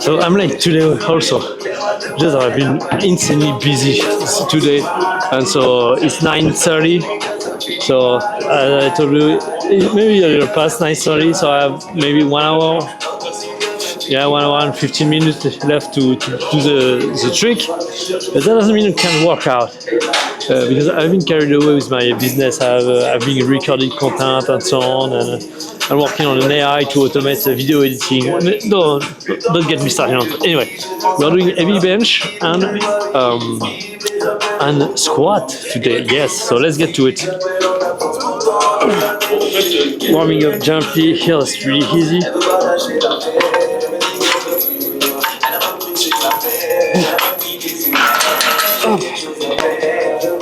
So I'm late today also. Just I've been insanely busy today, and so it's 9:30. So as I told you, maybe a little past 9:30. So I have maybe 1 hour. Yeah, 1 hour and 15 minutes left to do the trick. But that doesn't mean it can't work out. Because I've been carried away with my business. I've been recording content and so on, and I'm working on an AI to automate the video editing. Don't get me started on that. Anyway, we're doing heavy bench and squat today. Yes, so let's get to it. Warming up gently here is really easy.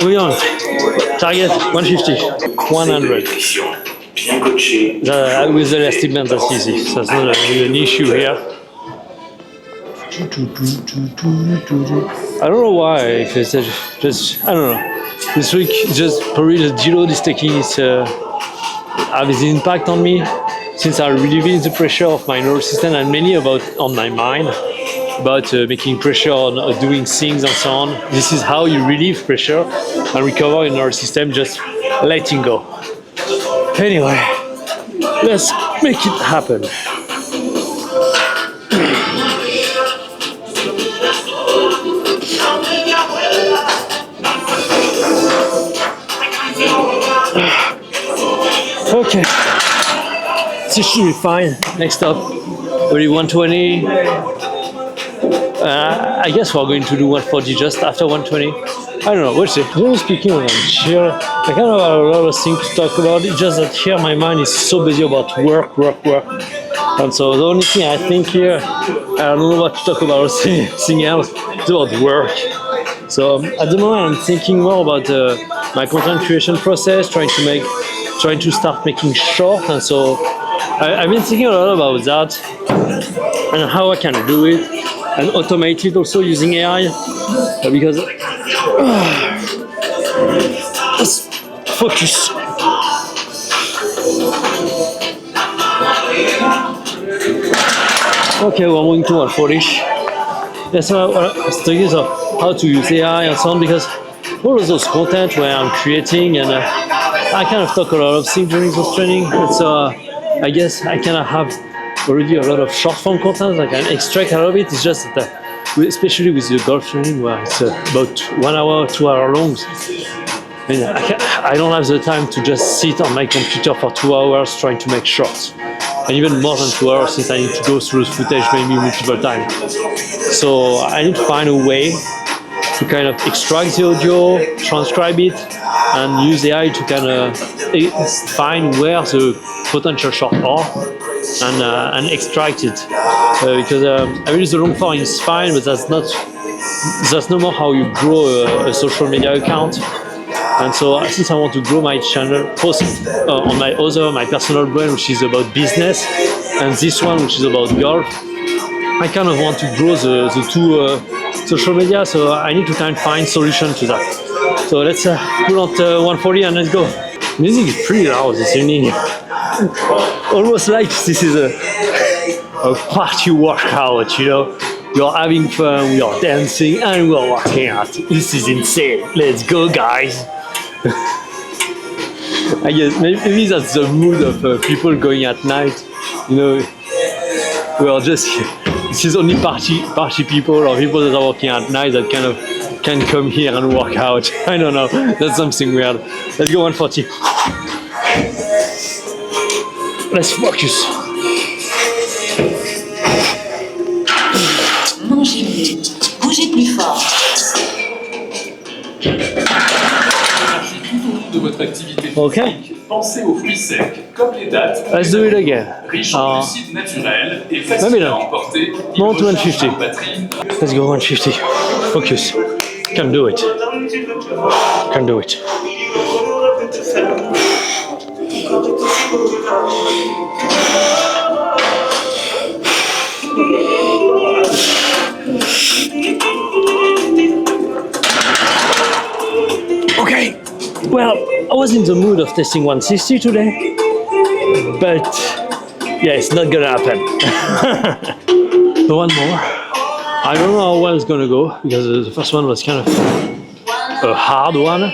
Moving on. Target 150, 100. With the elastic band, that's easy. So that's not an issue here. I don't know why. If it's just I don't know. This week, just probably the deload is taking its has impact on me, since I'm relieving the pressure of my nervous system and mainly on my mind. About making pressure on doing things and so on. This is how you relieve pressure and recover your nervous system, just letting go. Anyway, let's make it happen. Okay, this should be fine. Next up, already 120. I guess we're going to do 140 just after 120. I don't know, we'll see. Generally speaking, when I'm chill, I kind of have a lot of things to talk about. It's just that here my mind is so busy about work. And so the only thing I think here, I don't know what to talk about or anything else. It's about work. So at the moment, I'm thinking more about my content creation process, trying to start making short. And so I've been thinking a lot about that and how I can do it. And automate it also using AI, because just focus. Okay, we're moving to 140. That's why I was thinking of how to use AI and so on, because all of those content where I'm creating, and I kind of talk a lot of things during those training. And so I guess I kind of have already a lot of short form content I can extract out of it. It's just that, especially with the golf training where it's about 1 hour, 2 hour long. I don't have the time to just sit on my computer for 2 hours trying to make shorts. And even more than 2 hours, since I need to go through the footage maybe multiple times. So I need to find a way to kind of extract the audio, transcribe it, and use AI to kind of find where the potential shorts are. And extract it, because I mean the long form is fine, but that's no more how you grow a social media account. And so since I want to grow my channel, post on my personal brand, which is about business, and this one which is about golf, I kind of want to grow the two social media. So I need to kind of find solution to that. So let's put on 140 and let's go. Music is pretty loud this evening. Almost like this is a party workout, you know. You're having fun, we are dancing, and we're working out. This is insane. Let's go, guys. I guess maybe that's the mood of people going at night. You know, we are just, this is only party people or people that are working at night that kind of can come here and work out. I don't know. That's something weird. Let's go 140. Let's focus. Bougez plus fort. De votre activité Okay. Pensez aux fruits secs, comme les dattes. Let's do it again. Riches en glucides naturels et faciles maybe à not. emporter. More to 150. Batterie. Let's go 150. Focus. Can do it. Can do it. Okay. Well, I was in the mood of testing 160 today, but yeah, it's not gonna happen. One more. I don't know how well it's gonna go because the first one was kind of a hard one,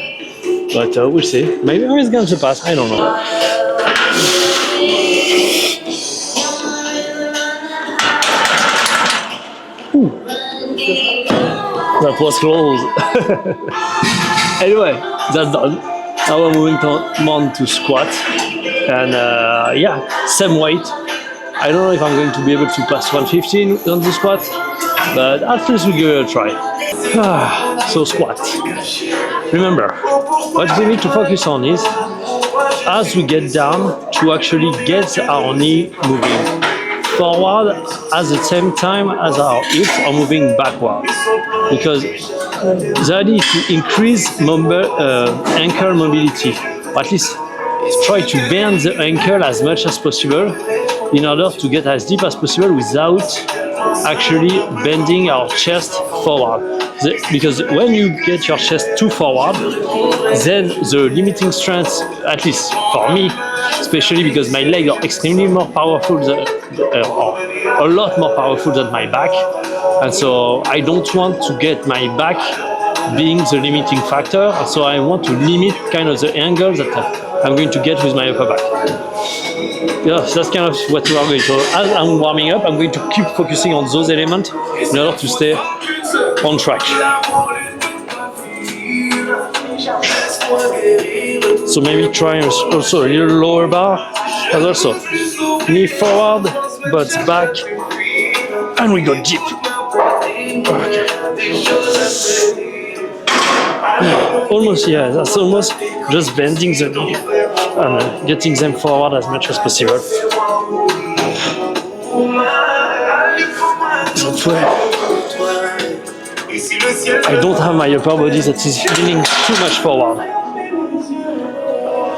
but we'll see. Maybe it's going to pass. I don't know. Ooh. That was close. Anyway, that's done. Now we're moving on to squat, and yeah, same weight. I don't know if I'm going to be able to pass 115 on the squat, but at least we give it a try. So squat. Remember, what we need to focus on is, as we get down, to actually get our knee moving forward at the same time as our hips are moving backward. Because the idea is to increase ankle mobility, or at least try to bend the ankle as much as possible in order to get as deep as possible without actually bending our chest forward. Because when you get your chest too forward, then the limiting strength, at least for me, especially because my legs are extremely more powerful, a lot more powerful than my back, and so I don't want to get my back being the limiting factor, so I want to limit kind of the angle that I'm going to get with my upper back. Yeah, so that's kind of what we are going to. So as I'm warming up, I'm going to keep focusing on those elements in order to stay on track. So maybe try also a little lower bar, as also knee forward, butt back, and we go deep. Okay. Almost, yeah, that's almost just bending the knee and getting them forward as much as possible. That way, I don't have my upper body that is leaning too much forward.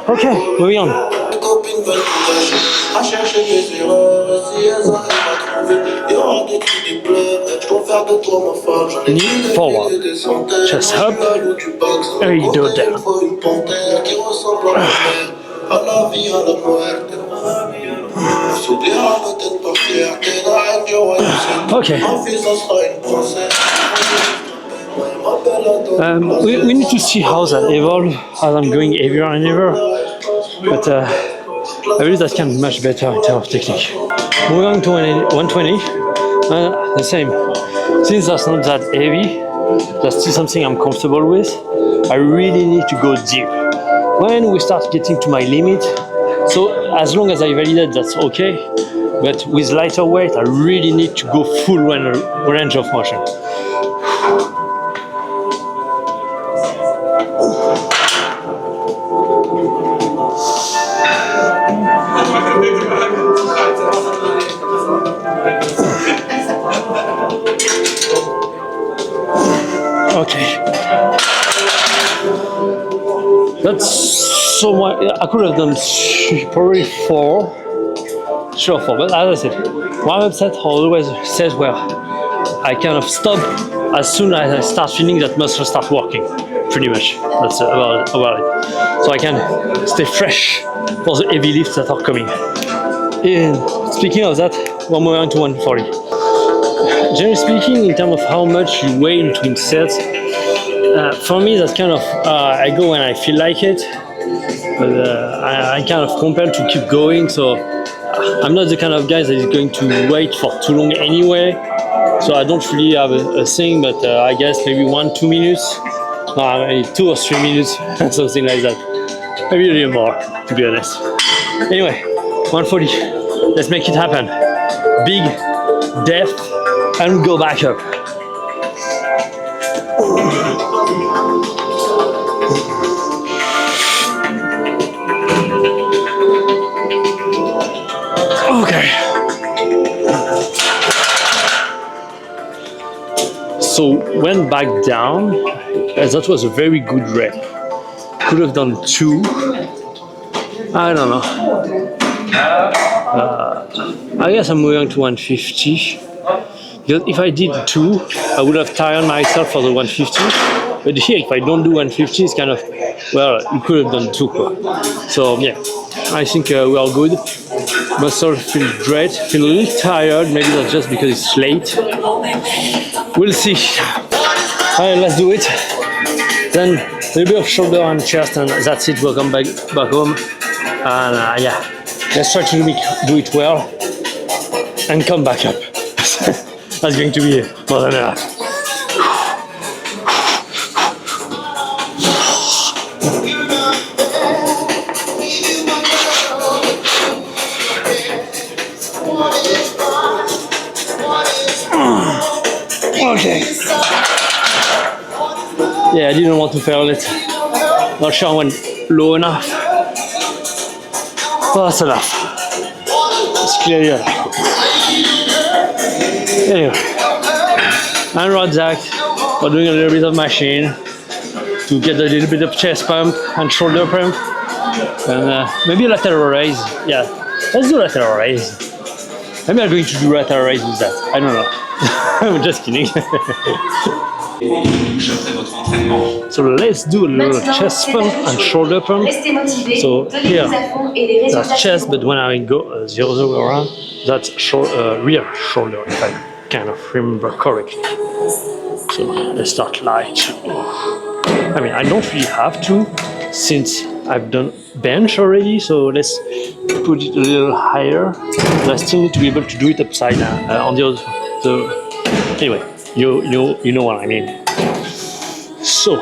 Okay, moving on. Knee forward, chest up, and you do down. Okay. We need to see how that evolves as I'm going heavier and heavier, but I believe that can be much better in terms of technique. Moving on to 120, the same. Since that's not that heavy, that's still something I'm comfortable with. I really need to go deep. When we start getting to my limit, so as long as I validate, that's okay. But with lighter weight, I really need to go full range of motion. Okay. That's so much. I could have done probably four, but as I said, warm-up set always says where I kind of stop as soon as I start feeling that muscle start working. Pretty much, that's about it. So I can stay fresh for the heavy lifts that are coming. And speaking of that, we're moving on to 140. Generally speaking, in terms of how much you weigh in between sets, for me that's kind of I go when I feel like it, but I kind of compelled to keep going. So I'm not the kind of guy that is going to wait for too long anyway. So I don't really have a thing, but I guess maybe 1-2 minutes, maybe 2 or 3 minutes, something like that. Maybe a little more, to be honest. Anyway, 140. Let's make it happen. Big, depth, and go back up. Okay. So went back down. That was a very good rep. Could have done 2. I don't know. I guess I'm moving to 150. Because if I did 2, I would have tired myself for the 150. But here, if I don't do 150, it's kind of, well, you could have done 2. So yeah, I think we are good. muscle feel great, feel a little tired, maybe that's just because it's late. We'll see. Alright, let's do it. Then a little bit of shoulder and chest, and that's it. We'll come back home. And yeah, let's try to do it well and come back up. That's going to be more than enough. Okay. Yeah, I didn't want to fail it. Not sure I went low enough. But that's enough. It's clearly enough. Anyway, and Rodzac, we're doing a little bit of machine to get a little bit of chest pump and shoulder pump. And maybe a lateral raise. Yeah, let's do lateral raise. Maybe I'm going to do lateral raise with that. I don't know. I'm just kidding. So let's do a little chest pump and shoulder pump. So here, that's chest, but when I go the other way around, that's rear shoulder, if I kind of remember correctly. So let's start light. I mean, I don't really have to, since I've done bench already, so let's put it a little higher. But I still need to be able to do it upside down on the other. Anyway, you know what I mean. So,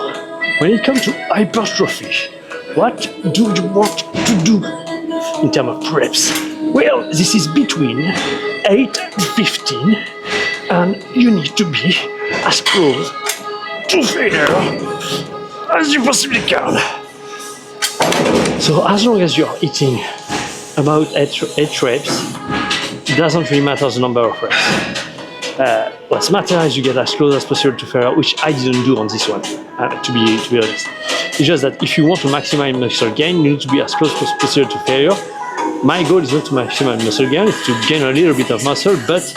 when it comes to hypertrophy, what do you want to do in terms of reps? Well, this is between 8 to 15, and you need to be as close to failure as you possibly can. So, as long as you're eating about 8 reps, it doesn't really matter the number of reps. What matters is you get as close as possible to failure, which I didn't do on this one, to be honest. It's just that if you want to maximize muscle gain, you need to be as close as possible to failure. My goal is not to maximize muscle gain, it's to gain a little bit of muscle, but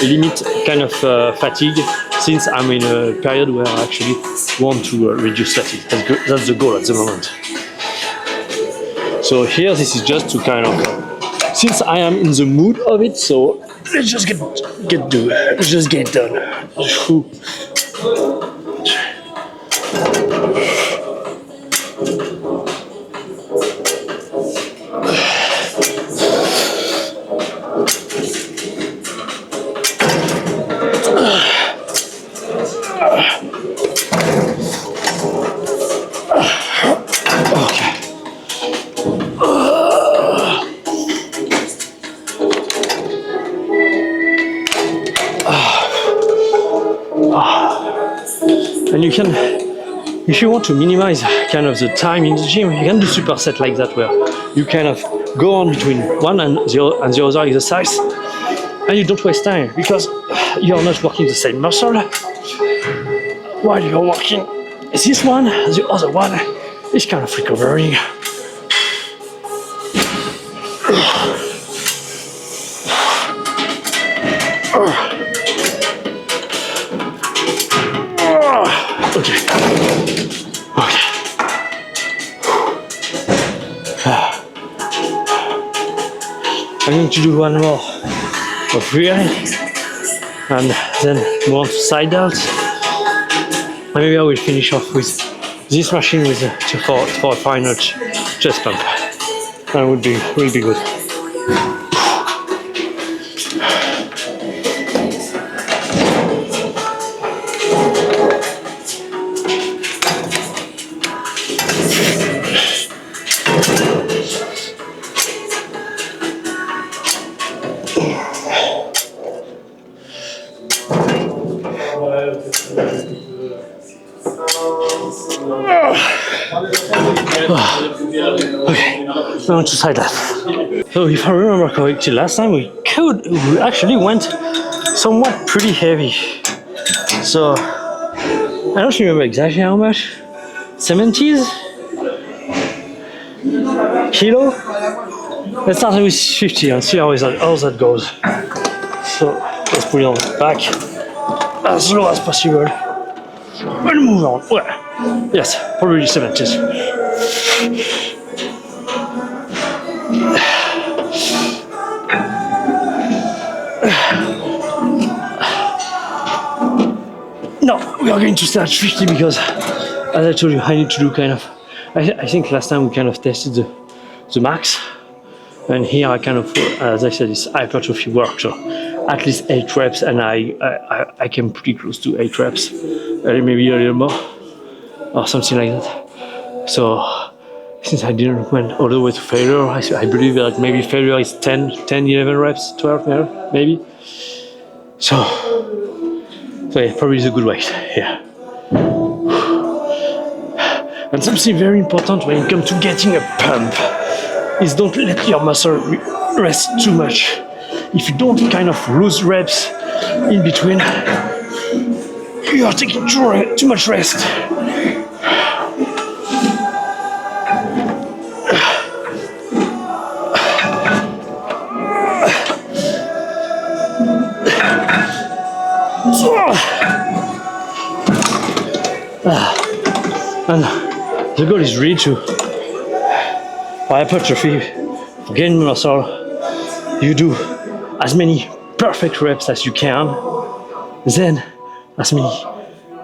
limit kind of fatigue, since I'm in a period where I actually want to reduce fatigue. That's the goal at the moment. So here, this is just to kind of, since I am in the mood of it, so let's just get done. And you can, if you want to minimize kind of the time in the gym, you can do superset like that, where you kind of go on between one and the other exercise, and you don't waste time because you're not working the same muscle while you're working this one. The other one is kind of recovering. Okay. I'm going to do one more of rear, and then move on to side delts. And maybe I will finish off with this machine with for a final chest pump. That will be good. Okay, I want to side that. So if I remember correctly, last time we actually went somewhat pretty heavy. So I don't remember exactly how much. 70s kilo. Let's start with 50 and see how that goes. So let's put it on the back as low as possible and move on. Well, yes, probably 70s. No, we are going to start 50 because, as I told you, I need to do kind of. I think last time we kind of tested the max, and here I kind of, as I said, it's hypertrophy work. So at least 8 reps, and I came pretty close to 8 reps, maybe a little more, or something like that. So since I didn't went all the way to failure, I believe that maybe failure is 10, 11 reps, 12 maybe. So yeah, probably is a good weight. Yeah. And something very important when it comes to getting a pump is don't let your muscle rest too much. If you don't kind of lose reps in between, you are taking too much rest. And the goal is really to, for hypertrophy, for gaining muscle, you do as many perfect reps as you can, then as many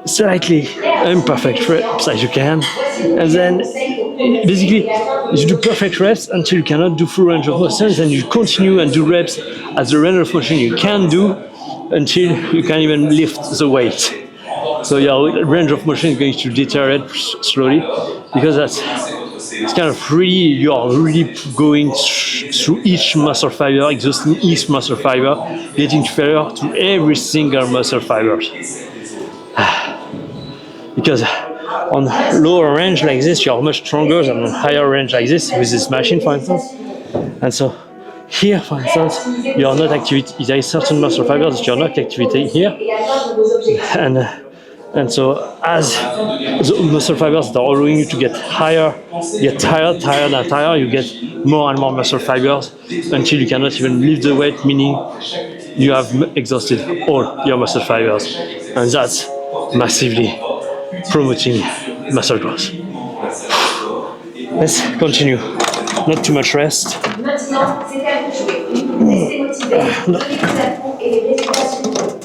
slightly imperfect reps as you can, and then basically you do perfect reps until you cannot do full range of motion, and you continue and do reps at the range of motion you can do until you can even lift the weight. So your range of motion is going to deteriorate slowly because it's kind of really, you are really going through each muscle fiber, exhausting each muscle fiber, getting to failure to every single muscle fiber. Because on lower range like this, you are much stronger than on higher range like this with this machine, for instance. And so here, for instance, you are not activating. There is certain muscle fibers that you are not activating here, and so as the muscle fibers that are allowing you to get higher, get tired and tired, you get more and more muscle fibers until you cannot even lift the weight, meaning you have exhausted all your muscle fibers, and that's massively promoting muscle growth. Let's continue. Not too much rest. Maintenant, c'est à vous de jouer. Restez motivés, donnez-vous à fond et les résultats suivront.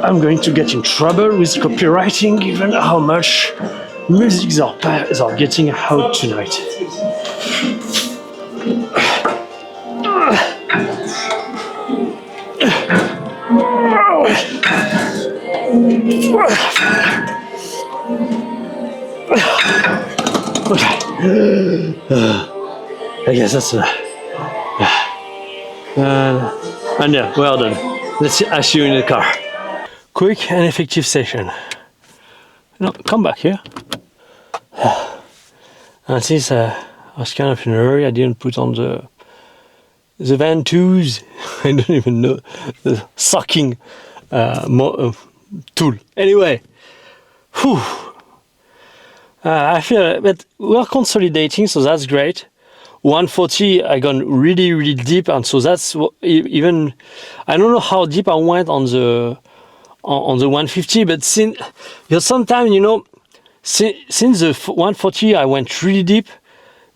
I'm going to get in trouble with copywriting given how much music are getting out tonight. Okay. I guess that's and yeah, well done. Let's see, I see you in the car. Quick and effective session. No, come back here. And since I was kind of in a hurry, I didn't put on the Ventouses. I don't even know the sucking tool. Anyway, whew. I feel that we're consolidating, so that's great. 140, I gone really, really deep, and so that's even. I don't know how deep I went on the 150, but because sometimes since the 140 I went really deep.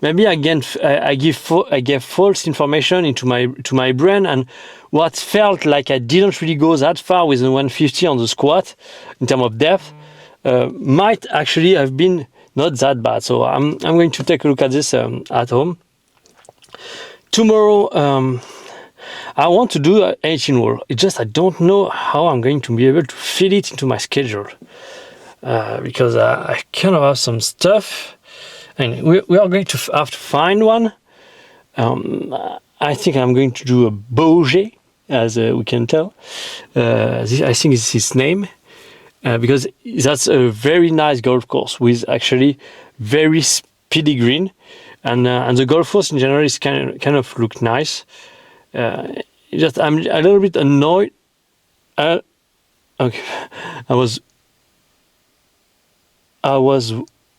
Maybe I gave false information into my brain, and what felt like I didn't really go that far with the 150 on the squat in terms of depth might actually have been not that bad. So I'm going to take a look at this at home. Tomorrow I want to do an 18 wall. It's just I don't know how I'm going to be able to fit it into my schedule because I kind of have some stuff. And we are going to have to find one. I think I'm going to do a Bauger, as we can tell. I think it's his name, because that's a very nice golf course with actually very speedy green, and the golf course in general is kind of look nice. Just I'm a little bit annoyed. Okay, I was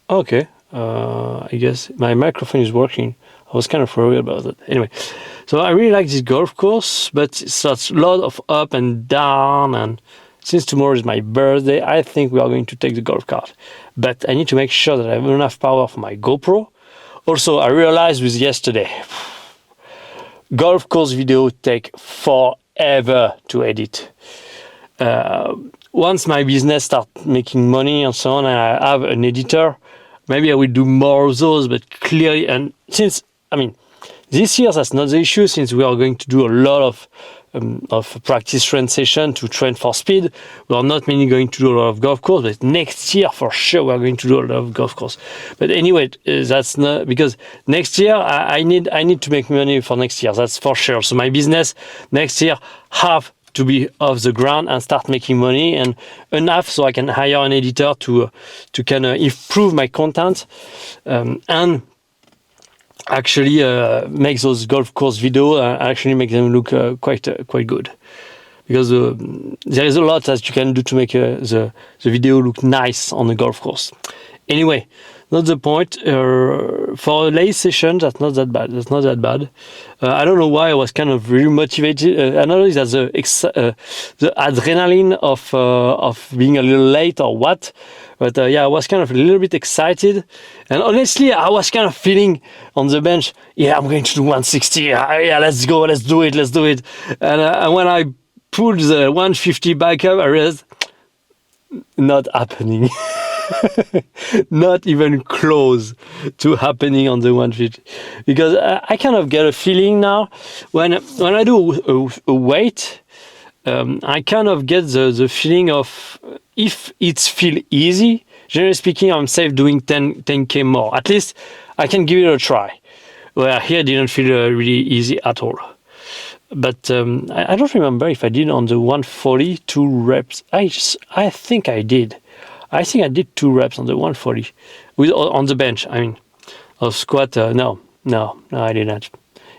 okay. I guess my microphone is working. I was kind of worried about it. Anyway, so I really like this golf course, but it's a lot of up and down. And since tomorrow is my birthday, I think we are going to take the golf cart. But I need to make sure that I have enough power for my GoPro. Also, I realized with yesterday, golf course video take forever. ever to edit. Once my business starts making money and so on, and I have an editor, maybe I will do more of those. But clearly, and since this year that's not the issue, since we are going to do a lot of practice train session to train for speed. We are not mainly going to do a lot of golf course, but next year for sure we are going to do a lot of golf course. But anyway, that's not because next year I need to make money for next year. That's for sure. So my business next year have to be off the ground and start making money and enough so I can hire an editor to kind of improve my content and actually make those golf course videos actually make them look quite good, because there is a lot that you can do to make the video look nice on the golf course. Anyway, not the point. For a late session, that's not that bad. I don't know why I was kind of really motivated. I don't know if that's the adrenaline of being a little late or what. But I was kind of a little bit excited. And honestly, I was kind of feeling on the bench, I'm going to do 160. Yeah, let's go, let's do it. And when I pulled the 150 back up, I realized, not happening. Not even close to happening on the 150. Because I kind of get a feeling now, when I do a weight, I kind of get the feeling of, if it's feel easy, generally speaking, I'm safe doing 10K more. At least I can give it a try. Where here it didn't feel really easy at all. But I don't remember if I did on the 140 2 reps. I think I did. I think I did 2 reps on the 140 on the bench. I mean, of squat. No, I didn't.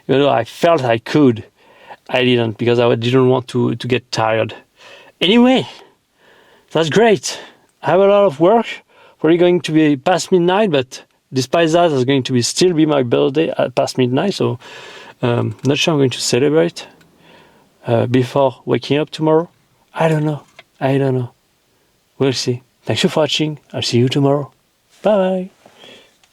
Even though I felt I could, I didn't, because I didn't want to get tired. Anyway, that's great. I have a lot of work. Probably going to be past midnight, but despite that, it's going to still be my birthday at past midnight. So, not sure I'm going to celebrate before waking up tomorrow. I don't know. We'll see. Thanks for watching. I'll see you tomorrow. Bye.